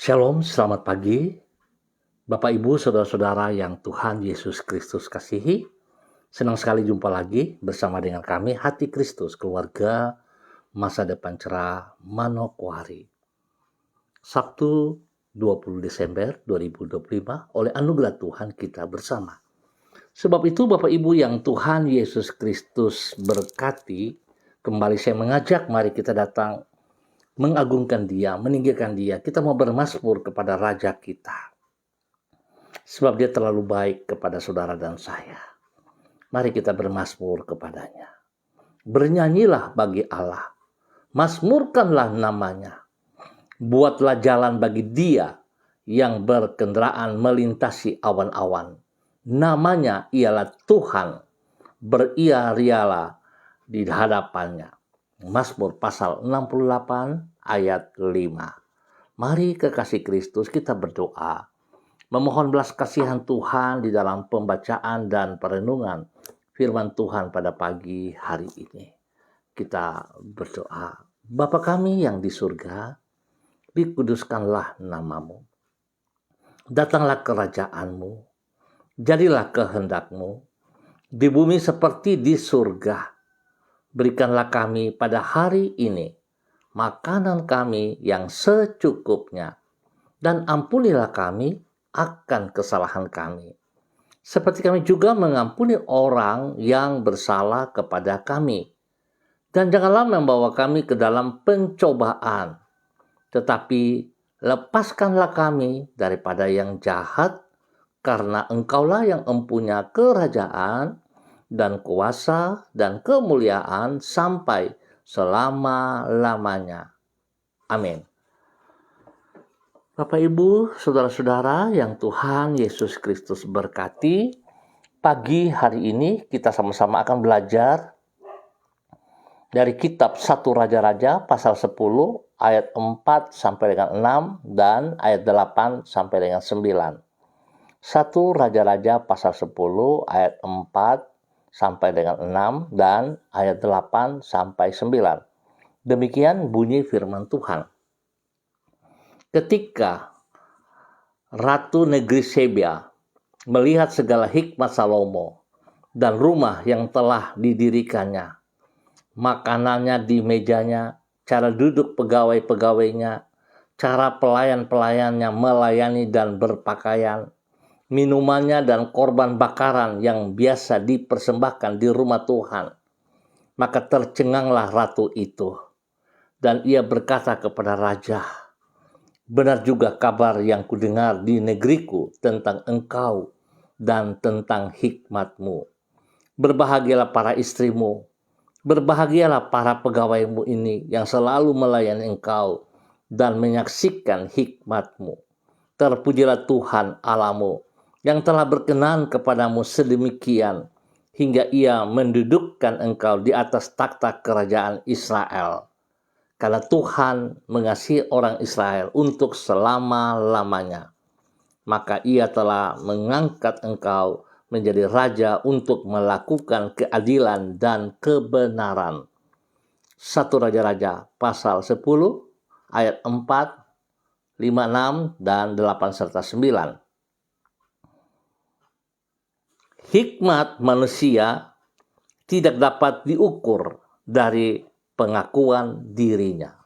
Shalom, selamat pagi. Bapak, Ibu, Saudara-saudara yang Tuhan Yesus Kristus kasihi. Senang sekali jumpa lagi bersama dengan kami, Hati Kristus, keluarga masa depan cerah Manokwari. Sabtu 20 Desember 2025, oleh anugerah Tuhan kita bersama. Sebab itu Bapak Ibu yang Tuhan Yesus Kristus berkati, kembali saya mengajak mari kita datang mengagungkan Dia, meninggikan Dia. Kita mau bermazmur kepada Raja kita. Sebab Dia terlalu baik kepada saudara dan saya. Mari kita bermazmur kepadanya. Bernyanyilah bagi Allah. Mazmurkanlah namanya. Buatlah jalan bagi Dia yang berkendaraan melintasi awan-awan. Namanya ialah Tuhan. Beria-rialah di hadapannya. Mazmur pasal 68 ayat 5. Mari kekasih Kristus kita berdoa. Memohon belas kasihan Tuhan di dalam pembacaan dan perenungan firman Tuhan pada pagi hari ini. Kita berdoa. Bapa kami yang di surga, dikuduskanlah namamu. Datanglah kerajaanmu, jadilah kehendakmu, di bumi seperti di surga. Berikanlah kami pada hari ini makanan kami yang secukupnya, dan ampunilah kami akan kesalahan kami, seperti kami juga mengampuni orang yang bersalah kepada kami. Dan janganlah membawa kami ke dalam pencobaan, tetapi lepaskanlah kami daripada yang jahat, karena Engkaulah yang empunya kerajaan dan kuasa dan kemuliaan sampai selama-lamanya. Amin. Bapak, Ibu, Saudara-saudara yang Tuhan Yesus Kristus berkati, pagi hari ini kita sama-sama akan belajar dari kitab 1 Raja-Raja pasal 10 ayat 4 sampai dengan 6 dan ayat 8 sampai dengan 9. 1 Raja-Raja pasal 10 ayat 4 sampai dengan 6 dan ayat 8 sampai 9. Demikian bunyi firman Tuhan. Ketika Ratu Negeri Sebia melihat segala hikmat Salomo dan rumah yang telah didirikannya, makanannya di mejanya, cara duduk pegawai-pegawainya, cara pelayan-pelayannya melayani dan berpakaian, minumannya dan korban bakaran yang biasa dipersembahkan di rumah Tuhan. Maka tercenganglah ratu itu, dan ia berkata kepada raja, benar juga kabar yang kudengar di negeriku tentang engkau dan tentang hikmatmu. Berbahagialah para istrimu, berbahagialah para pegawaimu ini yang selalu melayani engkau dan menyaksikan hikmatmu. Terpujilah Tuhan Allahmu yang telah berkenan kepadamu sedemikian, hingga ia mendudukkan engkau di atas takhta kerajaan Israel. Karena Tuhan mengasihi orang Israel untuk selama-lamanya, maka ia telah mengangkat engkau menjadi raja untuk melakukan keadilan dan kebenaran. 1 Raja-Raja pasal 10 ayat 4, 5, 6 dan 8 serta 9. Hikmat manusia tidak dapat diukur dari pengakuan dirinya.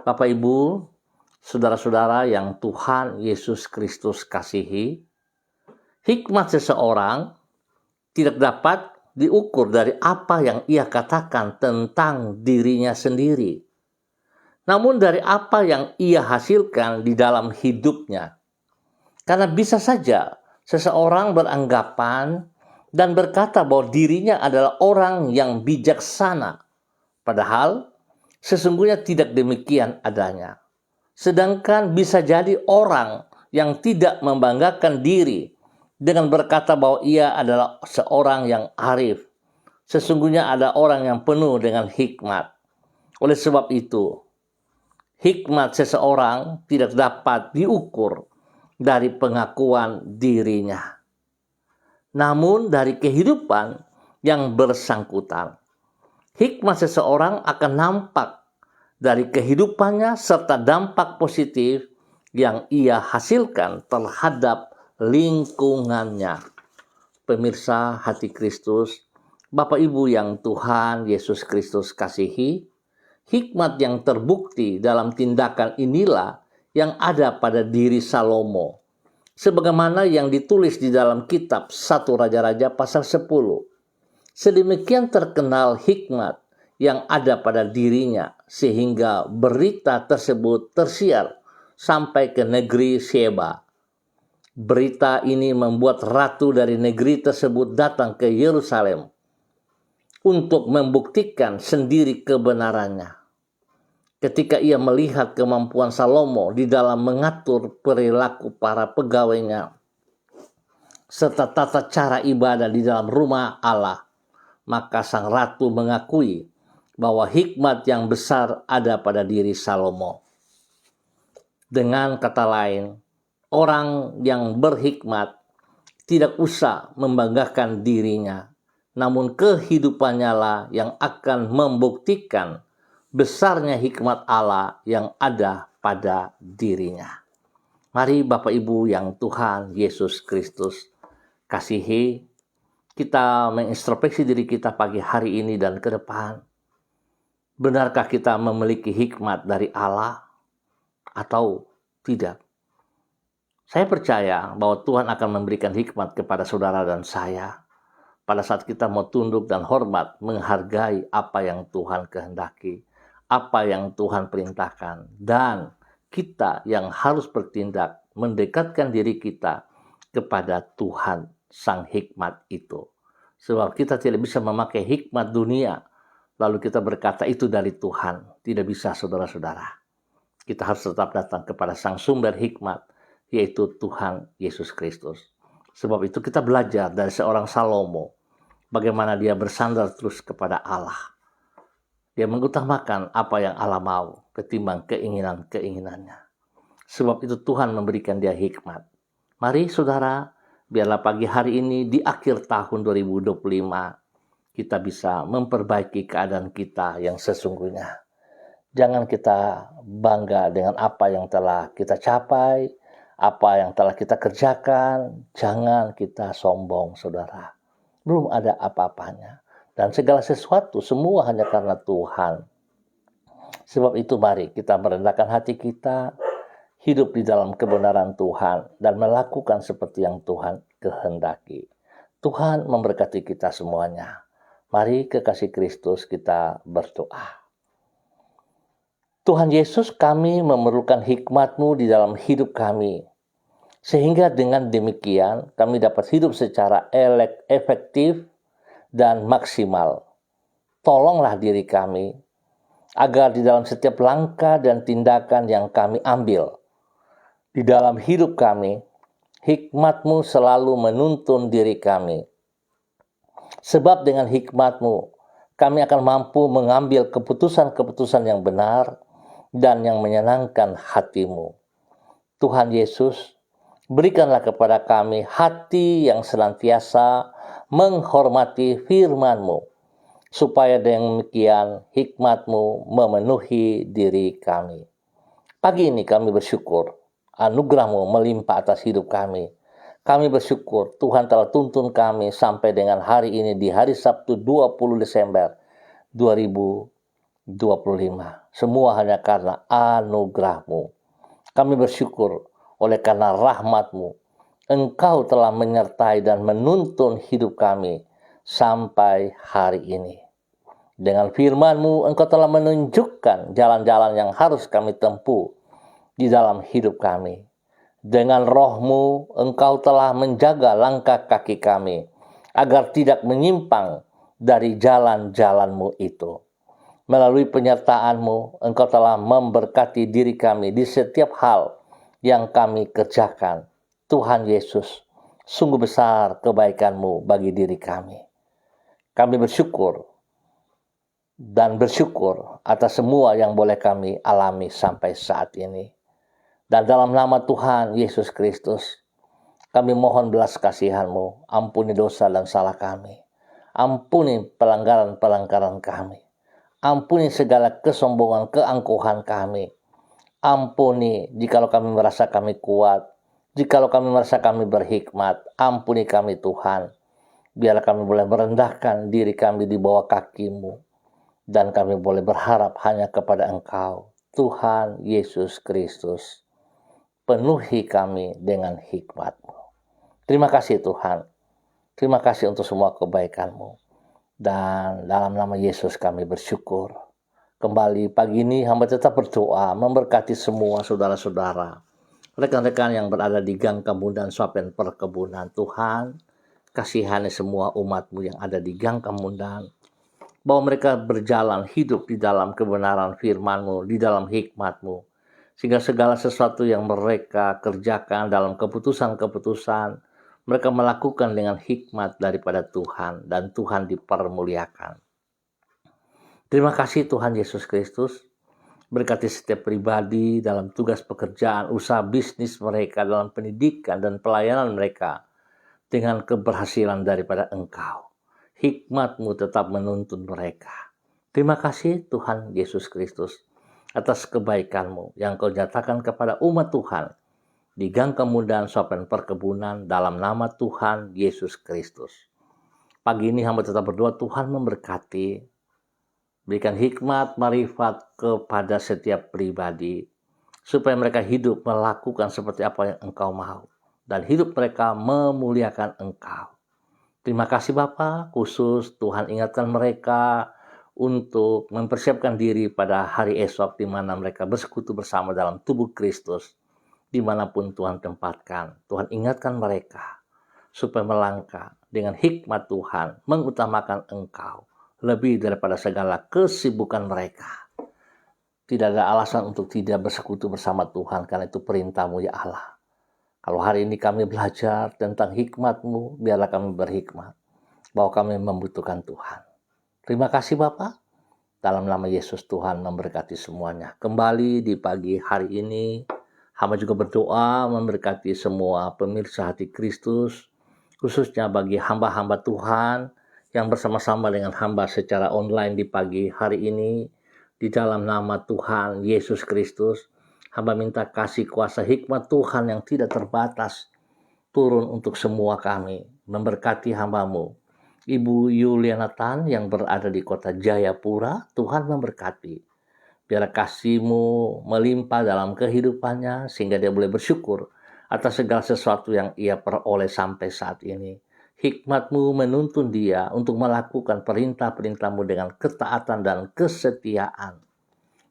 Bapak, Ibu, Saudara-saudara yang Tuhan Yesus Kristus kasihi, hikmat seseorang tidak dapat diukur dari apa yang ia katakan tentang dirinya sendiri, namun dari apa yang ia hasilkan di dalam hidupnya. Karena bisa saja seseorang beranggapan dan berkata bahwa dirinya adalah orang yang bijaksana, padahal sesungguhnya tidak demikian adanya. Sedangkan bisa jadi orang yang tidak membanggakan diri dengan berkata bahwa ia adalah seorang yang arif. Sesungguhnya ada orang yang penuh dengan hikmat. Oleh sebab itu, hikmat seseorang tidak dapat diukur dari pengakuan dirinya, namun dari kehidupan yang bersangkutan. Hikmat seseorang akan nampak dari kehidupannya serta dampak positif yang ia hasilkan terhadap lingkungannya. Pemirsa hati Kristus, Bapak Ibu yang Tuhan Yesus Kristus kasihi, hikmat yang terbukti dalam tindakan inilah yang ada pada diri Salomo, sebagaimana yang ditulis di dalam kitab 1 Raja-Raja pasal 10. Sedemikian terkenal hikmat yang ada pada dirinya sehingga berita tersebut tersiar sampai ke negeri Sheba. Berita ini membuat ratu dari negeri tersebut datang ke Yerusalem untuk membuktikan sendiri kebenarannya. Ketika ia melihat kemampuan Salomo di dalam mengatur perilaku para pegawainya serta tata cara ibadah di dalam rumah Allah, maka sang ratu mengakui bahwa hikmat yang besar ada pada diri Salomo. Dengan kata lain, orang yang berhikmat tidak usah membanggakan dirinya, namun kehidupannya lah yang akan membuktikan besarnya hikmat Allah yang ada pada dirinya. Mari Bapak Ibu yang Tuhan Yesus Kristus kasihi, kita mengintrospeksi diri kita pagi hari ini dan ke depan. Benarkah kita memiliki hikmat dari Allah atau tidak? Saya percaya bahwa Tuhan akan memberikan hikmat kepada saudara dan saya pada saat kita mau tunduk dan hormat, menghargai apa yang Tuhan kehendaki, apa yang Tuhan perintahkan, dan kita yang harus bertindak mendekatkan diri kita kepada Tuhan sang hikmat itu. Sebab kita tidak bisa memakai hikmat dunia lalu kita berkata itu dari Tuhan. Tidak bisa, saudara-saudara. Kita harus tetap datang kepada sang sumber hikmat, yaitu Tuhan Yesus Kristus. Sebab itu kita belajar dari seorang Salomo, bagaimana dia bersandar terus kepada Allah. Dia mengutamakan apa yang Allah mau ketimbang keinginan-keinginannya. Sebab itu Tuhan memberikan dia hikmat. Mari saudara, biarlah pagi hari ini di akhir tahun 2025 kita bisa memperbaiki keadaan kita yang sesungguhnya. Jangan kita bangga dengan apa yang telah kita capai, apa yang telah kita kerjakan. Jangan kita sombong, saudara. Belum ada apa-apanya. Dan segala sesuatu semua hanya karena Tuhan. Sebab itu mari kita merendahkan hati kita, hidup di dalam kebenaran Tuhan, dan melakukan seperti yang Tuhan kehendaki. Tuhan memberkati kita semuanya. Mari kekasih Kristus kita berdoa. Tuhan Yesus, kami memerlukan hikmat-Mu di dalam hidup kami. Sehingga dengan demikian kami dapat hidup secara efektif dan maksimal. Tolonglah diri kami, agar di dalam setiap langkah dan tindakan yang kami ambil, di dalam hidup kami, hikmat-Mu selalu menuntun diri kami. Sebab dengan hikmat-Mu, kami akan mampu mengambil keputusan-keputusan yang benar dan yang menyenangkan hati-Mu. Tuhan Yesus, berikanlah kepada kami hati yang senantiasa menghormati firman-Mu, supaya dengan demikian hikmat-Mu memenuhi diri kami. Pagi ini kami bersyukur, anugerah-Mu melimpah atas hidup kami. Kami bersyukur Tuhan telah tuntun kami sampai dengan hari ini di hari Sabtu 20 Desember 2025. Semua hanya karena anugerah-Mu. Kami bersyukur oleh karena rahmat-Mu. Engkau telah menyertai dan menuntun hidup kami sampai hari ini. Dengan firman-Mu, Engkau telah menunjukkan jalan-jalan yang harus kami tempuh di dalam hidup kami. Dengan Roh-Mu, Engkau telah menjaga langkah kaki kami, agar tidak menyimpang dari jalan-jalan-Mu itu. Melalui penyertaan-Mu, Engkau telah memberkati diri kami di setiap hal yang kami kerjakan. Tuhan Yesus, sungguh besar kebaikan-Mu bagi diri kami. Kami bersyukur atas semua yang boleh kami alami sampai saat ini. Dan dalam nama Tuhan Yesus Kristus, kami mohon belas kasihan-Mu, ampuni dosa dan salah kami. Ampuni pelanggaran-pelanggaran kami. Ampuni segala kesombongan, keangkuhan kami. Ampuni jikalau kami merasa kami kuat, jikalau kami merasa kami berhikmat, ampuni kami Tuhan. Biarlah kami boleh merendahkan diri kami di bawah kaki-Mu, dan kami boleh berharap hanya kepada Engkau, Tuhan Yesus Kristus. Penuhi kami dengan hikmat-Mu. Terima kasih Tuhan. Terima kasih untuk semua kebaikan-Mu. Dan dalam nama Yesus kami bersyukur. Kembali pagi ini hamba tetap berdoa memberkati semua saudara-saudara, rekan-rekan yang berada di gang Kemudan Swapen Perkebunan. Tuhan, kasihani semua umat-Mu yang ada di gang Kemudan, bahwa mereka berjalan hidup di dalam kebenaran firman-Mu, di dalam hikmat-Mu, sehingga segala sesuatu yang mereka kerjakan dalam keputusan-keputusan, mereka melakukan dengan hikmat daripada Tuhan, dan Tuhan dipermuliakan. Terima kasih Tuhan Yesus Kristus. Berkati setiap pribadi dalam tugas pekerjaan, usaha bisnis mereka, dalam pendidikan dan pelayanan mereka, dengan keberhasilan daripada Engkau. Hikmat-Mu tetap menuntun mereka. Terima kasih Tuhan Yesus Kristus atas kebaikan-Mu yang Kau nyatakan kepada umat Tuhan di gang Kemudan Swapen Perkebunan, dalam nama Tuhan Yesus Kristus. Pagi ini hamba tetap berdoa Tuhan memberkati, berikan hikmat, marifat kepada setiap pribadi, supaya mereka hidup melakukan seperti apa yang Engkau mau, dan hidup mereka memuliakan Engkau. Terima kasih Bapa, khusus Tuhan ingatkan mereka untuk mempersiapkan diri pada hari esok, di mana mereka bersekutu bersama dalam tubuh Kristus, dimanapun Tuhan tempatkan. Tuhan ingatkan mereka supaya melangkah dengan hikmat Tuhan, mengutamakan Engkau lebih daripada segala kesibukan mereka. Tidak ada alasan untuk tidak bersekutu bersama Tuhan, karena itu perintah-Mu ya Allah. Kalau hari ini kami belajar tentang hikmat-Mu, biarlah kami berhikmat, bahwa kami membutuhkan Tuhan. Terima kasih Bapa. Dalam nama Yesus Tuhan memberkati semuanya. Kembali di pagi hari ini, hamba juga berdoa memberkati semua pemirsa Hati Kristus, khususnya bagi hamba-hamba Tuhan yang bersama-sama dengan hamba secara online di pagi hari ini. Di dalam nama Tuhan Yesus Kristus, hamba minta kasih kuasa hikmat Tuhan yang tidak terbatas turun untuk semua kami. Memberkati hamba-Mu Ibu Yuliana Tan yang berada di kota Jayapura. Tuhan memberkati. Biar kasih-Mu melimpah dalam kehidupannya, sehingga dia boleh bersyukur atas segala sesuatu yang ia peroleh sampai saat ini. Hikmat-Mu menuntun dia untuk melakukan perintah-perintah-Mu dengan ketaatan dan kesetiaan.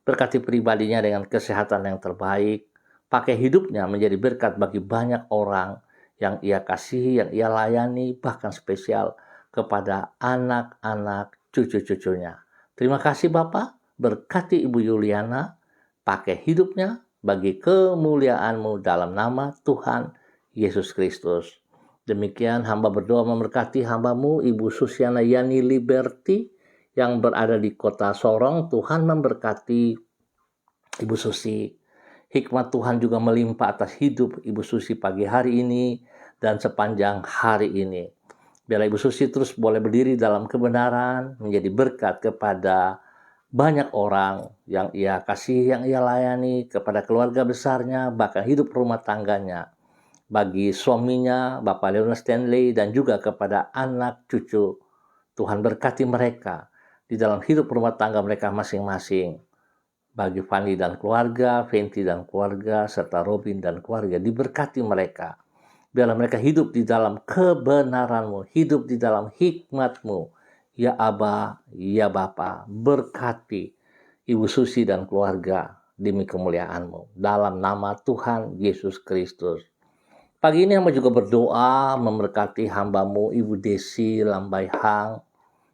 Berkati pribadinya dengan kesehatan yang terbaik. Pakai hidupnya menjadi berkat bagi banyak orang yang ia kasihi, yang ia layani, bahkan spesial kepada anak-anak cucu-cucunya. Terima kasih Bapak. Berkati Ibu Yuliana. Pakai hidupnya bagi kemuliaan-Mu dalam nama Tuhan Yesus Kristus. Demikian hamba berdoa memberkati hamba-Mu Ibu Susiana Yani Liberty yang berada di kota Sorong. Tuhan memberkati Ibu Susi. Hikmat Tuhan juga melimpah atas hidup Ibu Susi pagi hari ini dan sepanjang hari ini. Biarlah Ibu Susi terus boleh berdiri dalam kebenaran, menjadi berkat kepada banyak orang yang ia kasih, yang ia layani, kepada keluarga besarnya, bahkan hidup rumah tangganya. Bagi suaminya, Bapak Leonard Stanley, dan juga kepada anak cucu. Tuhan berkati mereka di dalam hidup rumah tangga mereka masing-masing. Bagi Fanny dan keluarga, Fenty dan keluarga, serta Robin dan keluarga, diberkati mereka. Biarlah mereka hidup di dalam kebenaran-Mu, hidup di dalam hikmat-Mu. Ya Aba, ya Bapa, berkati Ibu Susi dan keluarga demi kemuliaan-Mu. Dalam nama Tuhan Yesus Kristus. Pagi ini hamba juga berdoa memberkati hamba-Mu Ibu Desi Lambai Hang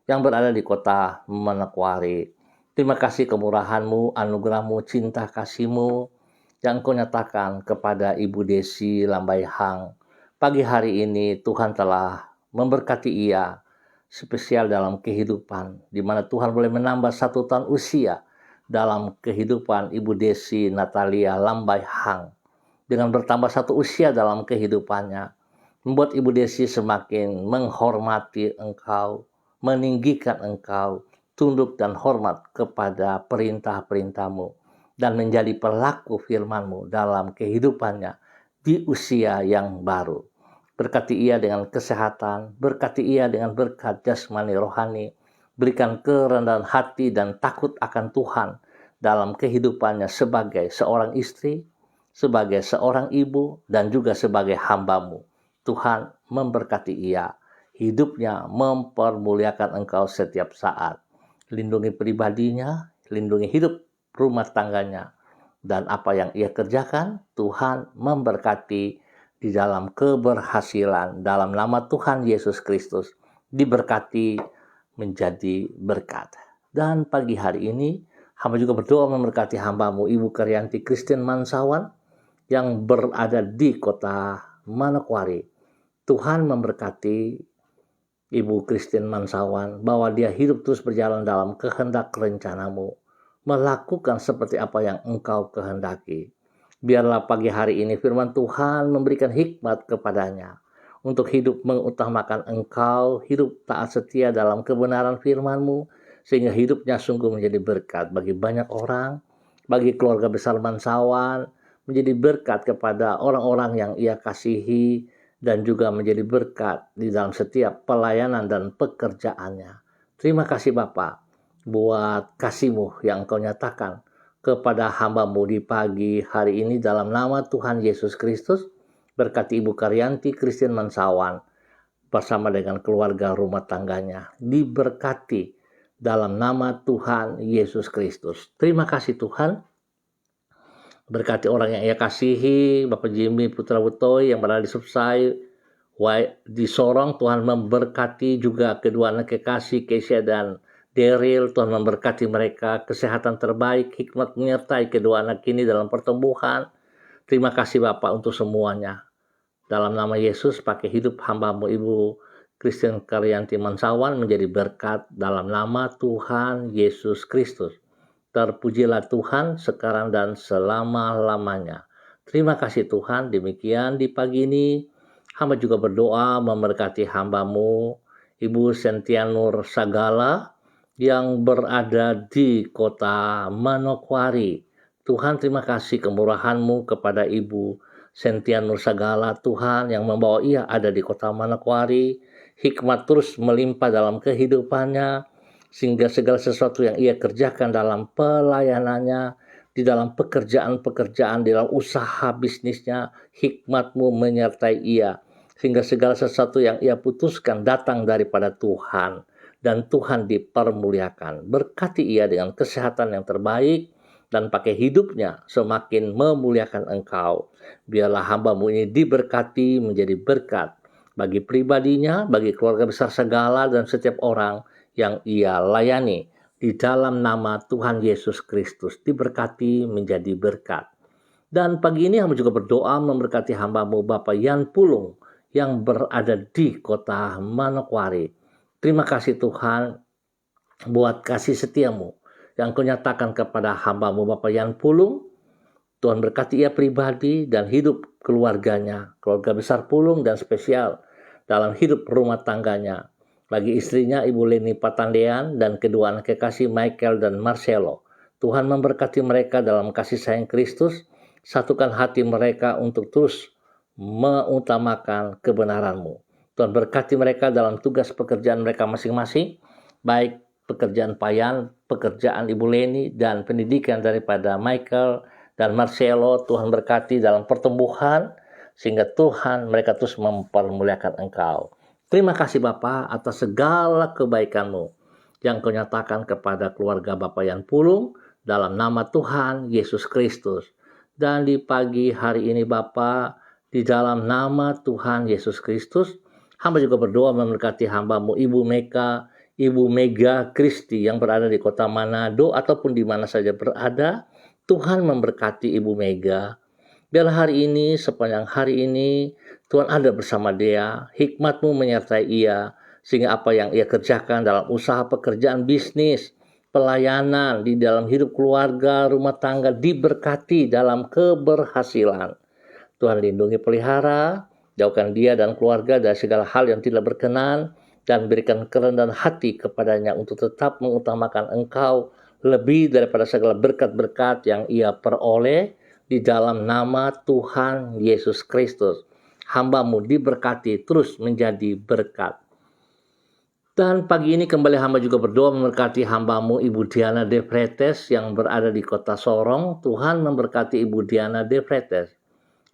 yang berada di kota Manokwari. Terima kasih kemurahan-Mu, anugerah-Mu, cinta kasih-Mu yang Kau nyatakan kepada Ibu Desi Lambai Hang. Pagi hari ini Tuhan telah memberkati ia spesial dalam kehidupan, di mana Tuhan boleh menambah 1 tahun usia dalam kehidupan Ibu Desi Natalia Lambai Hang. Dengan bertambah 1 usia dalam kehidupannya, membuat Ibu Desi semakin menghormati Engkau, meninggikan Engkau, tunduk dan hormat kepada perintah-perintah-Mu. dan menjadi pelaku firman-Mu dalam kehidupannya di usia yang baru. Berkati ia dengan kesehatan, berkati ia dengan berkat jasmani rohani, berikan kerendahan hati dan takut akan Tuhan dalam kehidupannya sebagai seorang istri, sebagai seorang ibu, dan juga sebagai hamba-Mu. Tuhan memberkati ia, hidupnya mempermuliakan Engkau setiap saat. Lindungi pribadinya, lindungi hidup rumah tangganya, dan apa yang ia kerjakan, Tuhan memberkati di dalam keberhasilan. Dalam nama Tuhan Yesus Kristus, diberkati menjadi berkat. Dan pagi hari ini, hamba juga berdoa memberkati hamba-Mu, Ibu Karyanti Christine Mansawan, yang berada di kota Manokwari. Tuhan memberkati Ibu Christine Mansawan, bahwa dia hidup terus berjalan dalam kehendak rencana-Mu, melakukan seperti apa yang Engkau kehendaki. Biarlah pagi hari ini firman Tuhan memberikan hikmat kepadanya untuk hidup mengutamakan Engkau, hidup taat setia dalam kebenaran firman-Mu, sehingga hidupnya sungguh menjadi berkat bagi banyak orang, bagi keluarga besar Mansawan, menjadi berkat kepada orang-orang yang ia kasihi, dan juga menjadi berkat di dalam setiap pelayanan dan pekerjaannya. Terima kasih Bapa buat kasih-Mu yang Engkau nyatakan kepada hamba-Mu di pagi hari ini dalam nama Tuhan Yesus Kristus. Berkati Ibu Karyanti Christine Mansawan bersama dengan keluarga rumah tangganya, diberkati dalam nama Tuhan Yesus Kristus. Terima kasih Tuhan. Berkati orang yang ia kasihi, Bapak Jimmy Putra Butoy yang berada di Subsai, di Sorong. Tuhan memberkati juga kedua anak kekasih, Keisha dan Daryl. Tuhan memberkati mereka, kesehatan terbaik, hikmat menyertai kedua anak ini dalam pertumbuhan. Terima kasih Bapak untuk semuanya. Dalam nama Yesus, pakai hidup hamba-Mu Ibu Christine Karyanti Mansawan menjadi berkat dalam nama Tuhan Yesus Kristus. Terpujilah Tuhan sekarang dan selama-lamanya. Terima kasih Tuhan. Demikian di pagi ini, hamba juga berdoa memberkati hamba-Mu Ibu Sentianur Sagala yang berada di kota Manokwari. Tuhan, terima kasih kemurahan-Mu kepada Ibu Sentianur Sagala, Tuhan, yang membawa ia ada di kota Manokwari. Hikmat terus melimpah dalam kehidupannya, sehingga segala sesuatu yang ia kerjakan dalam pelayanannya, di dalam pekerjaan-pekerjaan, di dalam usaha bisnisnya, hikmat-Mu menyertai ia, sehingga segala sesuatu yang ia putuskan datang daripada Tuhan, dan Tuhan dipermuliakan. Berkati ia dengan kesehatan yang terbaik, dan pakai hidupnya semakin memuliakan Engkau. Biarlah hamba-Mu ini diberkati menjadi berkat bagi pribadinya, bagi keluarga besar segala, dan setiap orang yang ia layani. Di dalam nama Tuhan Yesus Kristus, diberkati menjadi berkat. Dan pagi ini hamba juga berdoa memberkati hamba-Mu Bapak Yan Pulung yang berada di kota Manokwari. Terima kasih Tuhan buat kasih setia-Mu yang Kau nyatakan kepada hamba-Mu Bapak Yan Pulung. Tuhan berkati ia pribadi dan hidup keluarganya, keluarga besar Pulung, dan spesial dalam hidup rumah tangganya. Bagi istrinya Ibu Leni Patandean dan kedua anak kekasih Michael dan Marcelo. Tuhan memberkati mereka dalam kasih sayang Kristus. Satukan hati mereka untuk terus mengutamakan kebenaran-Mu. Tuhan berkati mereka dalam tugas pekerjaan mereka masing-masing, baik pekerjaan Payan, pekerjaan Ibu Leni, dan pendidikan daripada Michael dan Marcelo. Tuhan berkati dalam pertumbuhan, sehingga Tuhan mereka terus mempermuliakan Engkau. Terima kasih Bapa atas segala kebaikan-Mu yang Kau nyatakan kepada keluarga Bapak Yan Pulung dalam nama Tuhan Yesus Kristus. Dan di pagi hari ini Bapa, di dalam nama Tuhan Yesus Kristus, hamba juga berdoa memberkati hamba-Mu Ibu Mega Kristi yang berada di kota Manado ataupun di mana saja berada. Tuhan memberkati Ibu Mega. Biarlah hari ini, sepanjang hari ini, Tuhan ada bersama dia, hikmat-Mu menyertai ia, sehingga apa yang ia kerjakan dalam usaha pekerjaan bisnis, pelayanan, di dalam hidup keluarga, rumah tangga, diberkati dalam keberhasilan. Tuhan lindungi pelihara, jauhkan dia dan keluarga dari segala hal yang tidak berkenan, dan berikan kerendahan hati kepadanya untuk tetap mengutamakan Engkau lebih daripada segala berkat-berkat yang ia peroleh di dalam nama Tuhan Yesus Kristus. Hamba-Mu diberkati terus menjadi berkat. Dan pagi ini kembali hamba juga berdoa memberkati hamba-Mu Ibu Diana De Vretes yang berada di kota Sorong. Tuhan memberkati Ibu Diana De Vretes,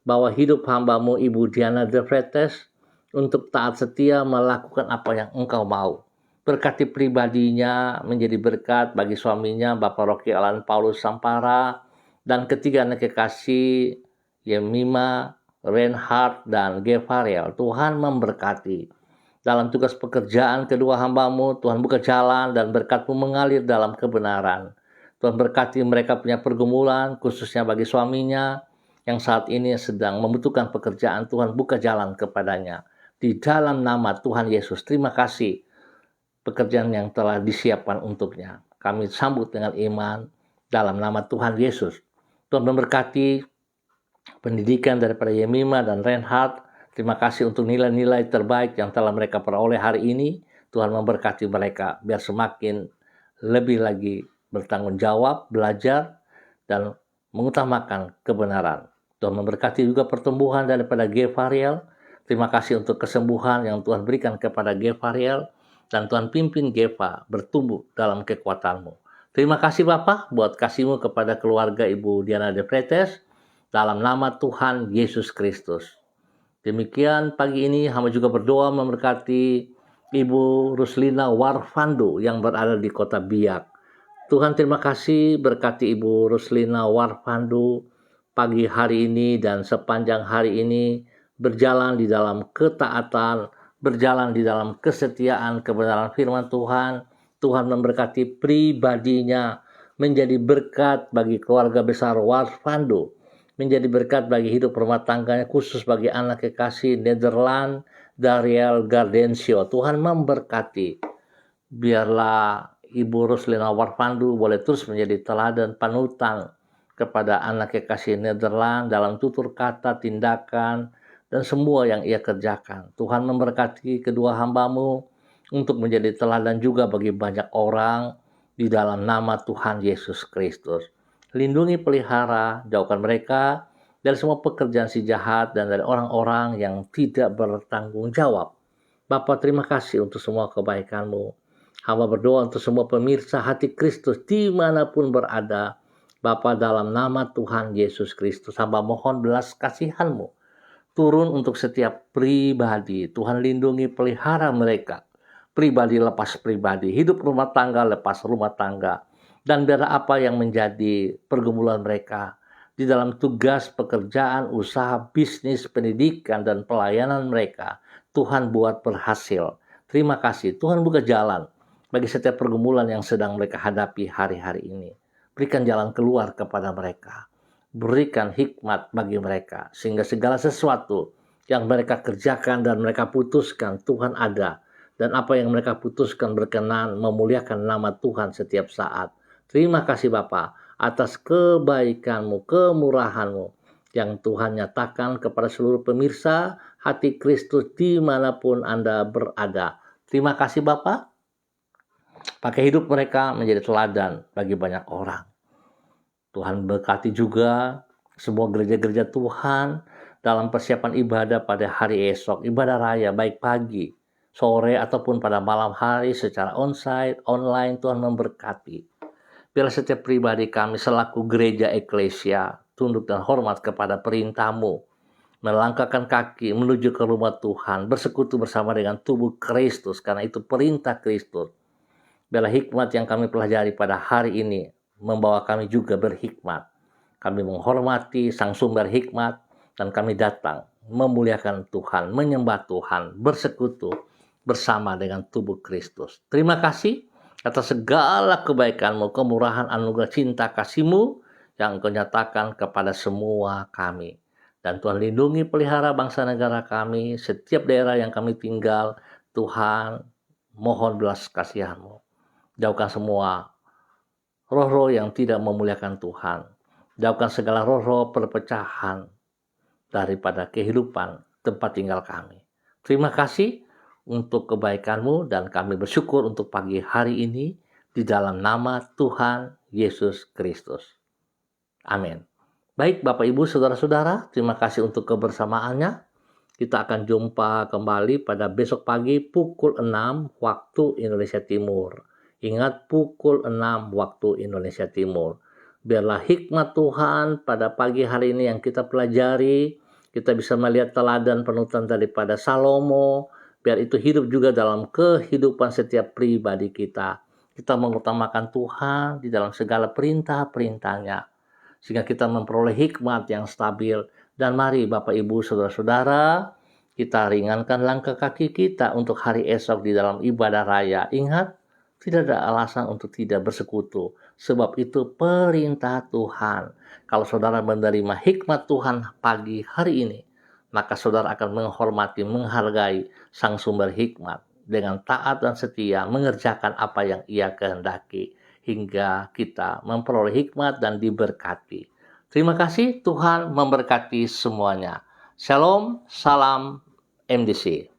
bahwa hidup hamba-Mu Ibu Diana De Vretes untuk taat setia melakukan apa yang Engkau mau. Berkati pribadinya menjadi berkat bagi suaminya Bapak Rocky Alan Paulus Sampara dan ketiga anak kekasih Yemima, Reinhard, dan Gevariel. Tuhan memberkati. Dalam tugas pekerjaan kedua hamba-Mu, Tuhan buka jalan dan berkat-Mu mengalir dalam kebenaran. Tuhan berkati mereka punya pergumulan, khususnya bagi suaminya yang saat ini sedang membutuhkan pekerjaan. Tuhan buka jalan kepadanya. Di dalam nama Tuhan Yesus, terima kasih pekerjaan yang telah disiapkan untuknya. Kami sambut dengan iman dalam nama Tuhan Yesus. Tuhan memberkati pendidikan daripada Yemima dan Reinhard. Terima kasih untuk nilai-nilai terbaik yang telah mereka peroleh hari ini. Tuhan memberkati mereka biar semakin lebih lagi bertanggung jawab, belajar, dan mengutamakan kebenaran. Tuhan memberkati juga pertumbuhan daripada Gevariel. Terima kasih untuk kesembuhan yang Tuhan berikan kepada Gevariel. Dan Tuhan pimpin Geva bertumbuh dalam kekuatan-Mu. Terima kasih Bapa buat kasih-Mu kepada keluarga Ibu Diana De Vretes. Dalam nama Tuhan Yesus Kristus. Demikian pagi ini hamba juga berdoa memberkati Ibu Ruslina Warfando yang berada di kota Biak. Tuhan terima kasih berkati Ibu Ruslina Warfando pagi hari ini dan sepanjang hari ini berjalan di dalam ketaatan, berjalan di dalam kesetiaan kebenaran firman Tuhan. Tuhan memberkati pribadinya menjadi berkat bagi keluarga besar Warfando, menjadi berkat bagi hidup rumah tangganya, khusus bagi anak kekasih Nederland, Dariel Gardensio. Tuhan memberkati. Biarlah Ibu Ruslina Warfando boleh terus menjadi teladan panutan kepada anak kekasih Nederland dalam tutur kata, tindakan, dan semua yang ia kerjakan. Tuhan memberkati kedua hamba-Mu untuk menjadi teladan juga bagi banyak orang di dalam nama Tuhan Yesus Kristus. Lindungi, pelihara, jauhkan mereka dari semua pekerjaan si jahat dan dari orang-orang yang tidak bertanggung jawab. Bapa, terima kasih untuk semua kebaikan-Mu. Hamba berdoa untuk semua pemirsa hati Kristus dimanapun berada. Bapa, dalam nama Tuhan Yesus Kristus, hamba mohon belas kasihan-Mu turun untuk setiap pribadi. Tuhan lindungi, pelihara mereka. Pribadi lepas pribadi, hidup rumah tangga lepas rumah tangga. Dan biar apa yang menjadi pergumulan mereka di dalam tugas, pekerjaan, usaha, bisnis, pendidikan, dan pelayanan mereka, Tuhan buat berhasil. Terima kasih. Tuhan buka jalan bagi setiap pergumulan yang sedang mereka hadapi hari-hari ini. Berikan jalan keluar kepada mereka. Berikan hikmat bagi mereka, sehingga segala sesuatu yang mereka kerjakan dan mereka putuskan, Tuhan ada. Dan apa yang mereka putuskan berkenan memuliakan nama Tuhan setiap saat. Terima kasih Bapa atas kebaikan-Mu, kemurahan-Mu yang Tuhan nyatakan kepada seluruh pemirsa hati Kristus dimanapun Anda berada. Terima kasih Bapa. Pakai hidup mereka menjadi teladan bagi banyak orang. Tuhan berkati juga semua gereja-gereja Tuhan dalam persiapan ibadah pada hari esok, ibadah raya baik pagi, sore ataupun pada malam hari secara onsite, online. Tuhan memberkati. Biarlah setiap pribadi kami selaku gereja eklesia tunduk dan hormat kepada perintah-Mu, melangkahkan kaki menuju ke rumah Tuhan, bersekutu bersama dengan tubuh Kristus, karena itu perintah Kristus. Biarlah hikmat yang kami pelajari pada hari ini membawa kami juga berhikmat. Kami menghormati Sang Sumber Hikmat dan kami datang memuliakan Tuhan, menyembah Tuhan, bersekutu bersama dengan tubuh Kristus. Terima kasih atas segala kebaikan-Mu, kemurahan, anugerah, cinta, kasih-Mu yang Engkau nyatakan kepada semua kami. Dan Tuhan lindungi, pelihara bangsa negara kami, setiap daerah yang kami tinggal. Tuhan, mohon belas kasihan-Mu. Jauhkan semua roh-roh yang tidak memuliakan Tuhan. Jauhkan segala roh-roh perpecahan daripada kehidupan tempat tinggal kami. Terima kasih untuk kebaikan-Mu dan kami bersyukur untuk pagi hari ini. di dalam nama Tuhan Yesus Kristus. Amin. Baik Bapak Ibu Saudara-saudara, terima kasih untuk kebersamaannya. Kita akan jumpa kembali pada besok pagi pukul 6 waktu Indonesia Timur. Ingat, pukul 6 waktu Indonesia Timur. Biarlah hikmat Tuhan pada pagi hari ini yang kita pelajari, kita bisa melihat teladan penuturan daripada Salomo, biar itu hidup juga dalam kehidupan setiap pribadi kita. Kita mengutamakan Tuhan di dalam segala perintah-perintahnya, sehingga kita memperoleh hikmat yang stabil. Dan mari Bapak Ibu Saudara-saudara, kita ringankan langkah kaki kita untuk hari esok di dalam ibadah raya. Ingat, tidak ada alasan untuk tidak bersekutu, sebab itu perintah Tuhan. Kalau saudara menerima hikmat Tuhan pagi hari ini, maka saudara akan menghormati, menghargai Sang Sumber Hikmat dengan taat dan setia mengerjakan apa yang Ia kehendaki, hingga kita memperoleh hikmat dan diberkati. Terima kasih, Tuhan memberkati semuanya. Shalom, salam MDC.